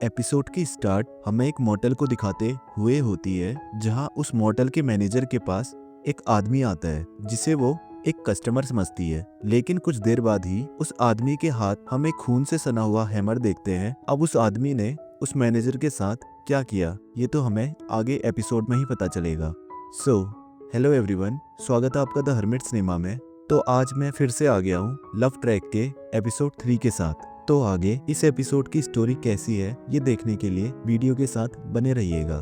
Episode की start हमें एक मोटेल को दिखाते हुए होती है, जहां उस मोटेल के मैनेजर के पास एक आदमी आता है जिसे वो एक कस्टमर समझती है। लेकिन कुछ देर बाद ही उस आदमी के हाथ हम एक खून से सना हुआ हैमर देखते हैं। अब उस आदमी ने उस मैनेजर के साथ क्या किया, ये तो हमें आगे एपिसोड में ही पता चलेगा। सो हेलो एवरीवन, स्वागत है आपका द हर्मिट सिनेमा में। तो आज मैं फिर से आ गया हूँ लव ट्रैक के एपिसोड 3 के साथ। तो आगे इस एपिसोड की स्टोरी कैसी है ये देखने के लिए वीडियो के साथ बने रहिएगा।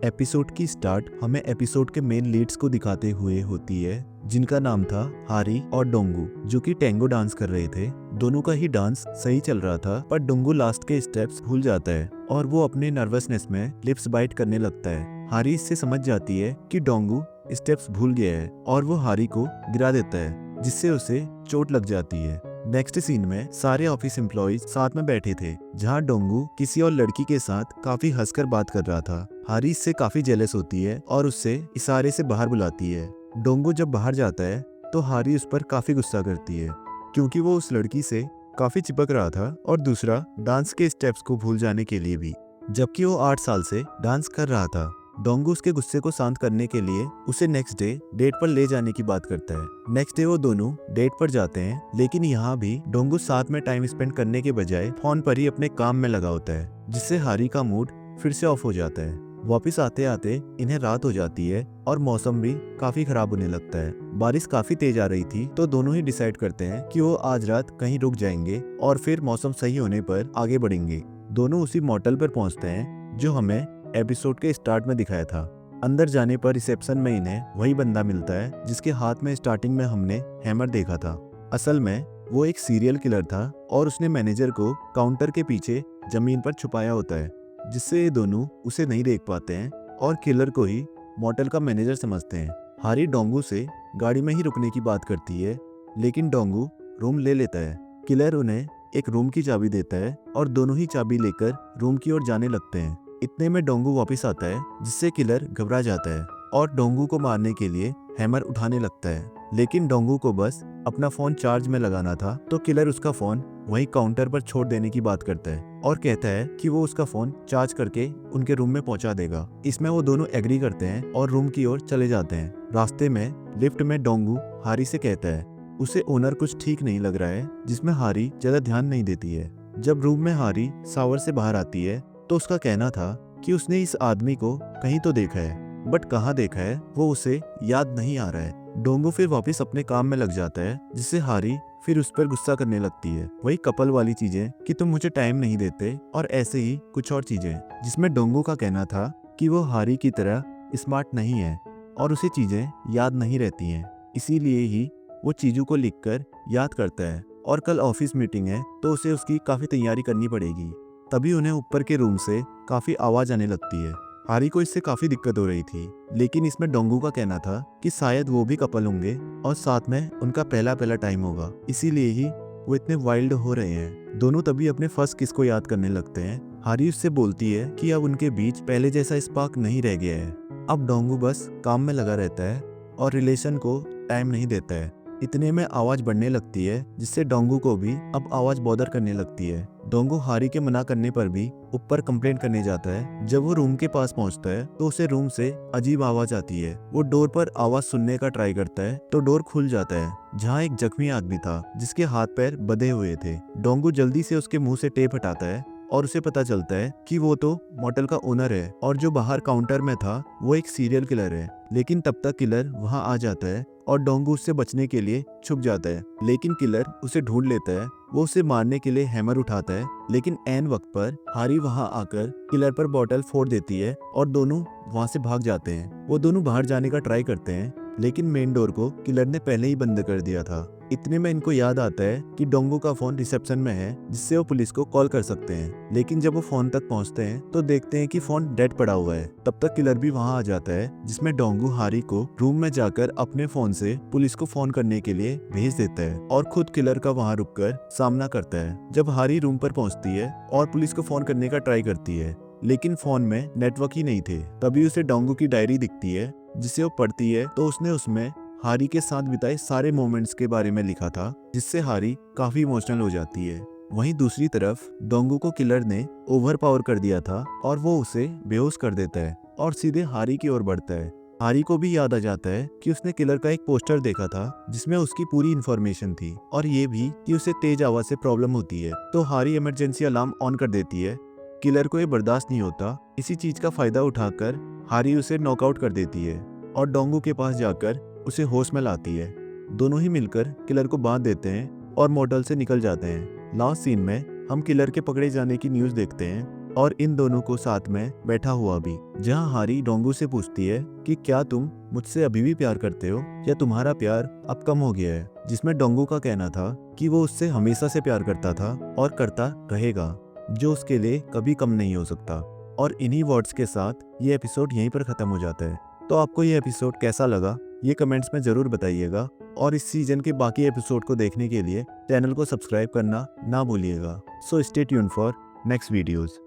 एपिसोड की स्टार्ट हमें एपिसोड के मेन लीड्स को दिखाते हुए होती है, जिनका नाम था हारी और डोंगू, जो कि टेंगो डांस कर रहे थे। दोनों का ही डांस सही चल रहा था, पर डोंगू लास्ट के स्टेप्स भूल जाता है और वो अपने नर्वसनेस में लिप्स बाइट करने लगता है। हारी इससे समझ जाती है कि डोंगू स्टेप्स भूल गया है और वो हारी को गिरा देता है, जिससे उसे चोट लग जाती है। नेक्स्ट सीन में सारे ऑफिस एम्प्लॉइज साथ में बैठे थे, जहां डोंगू किसी और लड़की के साथ काफी हंसकर बात कर रहा था। हारी इससे काफी जेलस होती है और उससे इशारे से बाहर बुलाती है। डोंगू जब बाहर जाता है तो हारी उस पर काफी गुस्सा करती है, क्योंकि वो उस लड़की से काफी चिपक रहा था और दूसरा डांस के स्टेप्स को भूल जाने के लिए भी, जबकि वो 8 साल से डांस कर रहा था। डोंगू उसके गुस्से को शांत करने के लिए उसे नेक्स्ट डे डेट पर ले जाने की बात करता है। नेक्स्ट डे वो दोनों डेट पर जाते हैं, लेकिन यहाँ भी डोंगू साथ में टाइम स्पेंड करने के बजाय फोन पर ही अपने काम में लगा होता है, जिससे हारी का मूड फिर से ऑफ हो जाता है। वापिस आते आते इन्हें रात हो जाती है और मौसम भी काफी खराब होने लगता है। बारिश काफी तेज आ रही थी, तो दोनों ही डिसाइड करते हैं कि वो आज रात कहीं रुक जाएंगे और फिर मौसम सही होने पर आगे बढ़ेंगे। दोनों उसी मोटेल पर पहुंचते हैं जो हमें एपिसोड के स्टार्ट में दिखाया था। अंदर जाने पर रिसेप्शन में इन्हें वही बंदा मिलता है जिसके हाथ में स्टार्टिंग में हमने हैमर देखा था। असल में वो एक सीरियल किलर था और उसने मैनेजर को काउंटर के पीछे जमीन पर छुपाया होता है, जिससे ये दोनों उसे नहीं देख पाते हैं और किलर को ही मोटेल का मैनेजर समझते हैं। हारी डोंगू से गाड़ी में ही रुकने की बात करती है, लेकिन डोंगू रूम ले लेता है। किलर उन्हें एक रूम की चाबी देता है और दोनों ही चाबी लेकर रूम की ओर जाने लगते हैं। इतने में डोंगू वापस आता है, जिससे किलर घबरा जाता है और डोंगू को मारने के लिए हैमर उठाने लगता है। लेकिन डोंगू को बस अपना फोन चार्ज में लगाना था, तो किलर उसका फोन वहीं काउंटर पर छोड़ देने की बात करता है और कहता है कि वो उसका फोन चार्ज करके उनके रूम में पहुंचा देगा। इसमें वो दोनों एग्री करते हैं और रूम की ओर चले जाते हैं। रास्ते में लिफ्ट में डोंगू हारी से कहता है उसे ओनर कुछ ठीक नहीं लग रहा है, जिसमें हारी ज्यादा ध्यान नहीं देती है। जब रूम में हारी शावर से बाहर आती है तो उसका कहना था कि उसने इस आदमी को कहीं तो देखा है, बट कहाँ देखा है वो उसे याद नहीं आ रहा है। डोंगू फिर वापस अपने काम में लग जाता है, जिससे हारी फिर उस पर गुस्सा करने लगती है। वही कपल वाली चीजें कि तुम मुझे टाइम नहीं देते और ऐसे ही कुछ और चीजें, जिसमें डोंगू का कहना था कि वो हारी की तरह स्मार्ट नहीं है और उसे चीजें याद नहीं रहती हैं, इसीलिए ही वो चीजों को लिखकर याद करता है। और कल ऑफिस मीटिंग है तो उसे उसकी काफी तैयारी करनी पड़ेगी। तभी उन्हें ऊपर के रूम से काफी आवाज आने लगती है। हारी को इससे काफी दिक्कत हो रही थी, लेकिन इसमें डोंगू का कहना था कि शायद वो भी कपल होंगे और साथ में उनका पहला टाइम होगा, इसीलिए ही वो इतने वाइल्ड हो रहे हैं। दोनों तभी अपने फर्स्ट किस को याद करने लगते हैं। हारी उससे बोलती है कि अब उनके बीच पहले जैसा स्पार्क नहीं रह गया है। अब डोंगू बस काम में लगा रहता है और रिलेशन को टाइम नहीं देता है। इतने में आवाज बढ़ने लगती है, जिससे डोंगू को भी अब आवाज बॉदर करने लगती है। डोंगू हारी के मना करने पर भी ऊपर कंप्लेंट करने जाता है। जब वो रूम के पास पहुंचता है तो उसे रूम से अजीब आवाज आती है। वो डोर पर आवाज सुनने का ट्राई करता है तो डोर खुल जाता है, जहाँ एक जख्मी आदमी था जिसके हाथ पैर बंधे हुए थे। डोंगू जल्दी से उसके मुंह से टेप हटाता है और उसे पता चलता है कि वो तो मोटेल का ओनर है और जो बाहर काउंटर में था वो एक सीरियल किलर है। लेकिन तब तक किलर वहां आ जाता है और डोंगू उससे बचने के लिए छुप जाता है, लेकिन किलर उसे ढूंढ लेता है। वो उसे मारने के लिए हैमर उठाता है, लेकिन ऐन वक्त पर हारी वहां आकर किलर पर बॉटल फोड़ देती है और दोनों वहां से भाग जाते हैं। वो दोनों बाहर जाने का ट्राई करते हैं, लेकिन मेन डोर को किलर ने पहले ही बंद कर दिया था। इतने में इनको याद आता है कि डोंगू का फोन रिसेप्शन में है, जिससे वो पुलिस को कॉल कर सकते हैं। लेकिन जब वो फोन तक पहुंचते हैं तो देखते हैं कि फोन डेड पड़ा हुआ है। तब तक किलर भी वहां आ जाता है, जिसमें डोंगू हारी को रूम में जाकर अपने फोन से पुलिस को फोन करने के लिए भेज देता है और खुद किलर का वहां रुककर सामना करता है। जब हारी रूम पर पहुंचती है और पुलिस को फोन करने का ट्राई करती है, लेकिन फोन में नेटवर्क ही नहीं थे। तभी उसे डोंगू की डायरी दिखती है, जिसे वो पढ़ती है तो उसने उसमें हारी के साथ बिताए सारे मोमेंट्स के बारे में लिखा था, जिससे हारी काफी इमोशनल हो जाती है। वहीं दूसरी तरफ डोंगू को किलर ने ओवर पावर कर दिया था और वो उसे बेहोश कर देता है और सीधे हारी की ओर बढ़ता है। हारी को भी याद आ जाता है कि उसने किलर का एक पोस्टर देखा था जिसमें उसकी पूरी इन्फॉर्मेशन थी और ये भी कि उसे तेज आवाज से प्रॉब्लम होती है। तो हारी इमरजेंसी अलार्म ऑन कर देती है। किलर को ये बर्दाश्त नहीं होता। इसी चीज का फायदा उठाकर हारी उसे नॉकआउट कर देती है और डोंगू के पास जाकर उसे होश में लाती है। दोनों ही मिलकर किलर को बांध देते हैं और मोटल से निकल जाते हैं। लास्ट सीन में हम किलर के पकड़े जाने की न्यूज देखते हैं और इन दोनों को साथ में बैठा हुआ भी, जहां हारी डोंगू से पूछती है कि क्या तुम मुझसे अभी भी प्यार करते हो या तुम्हारा प्यार अब कम हो गया है, जिसमें डोंगू का कहना था कि वो उससे हमेशा से प्यार करता था और करता रहेगा, जो उसके लिए कभी कम नहीं हो सकता। और इन्हीं वर्ड्स के साथ ये एपिसोड यहीं पर खत्म हो जाता है। तो आपको ये एपिसोड कैसा लगा ये कमेंट्स में जरूर बताइएगा और इस सीजन के बाकी एपिसोड को देखने के लिए चैनल को सब्सक्राइब करना ना भूलिएगा। So stay tuned for next videos.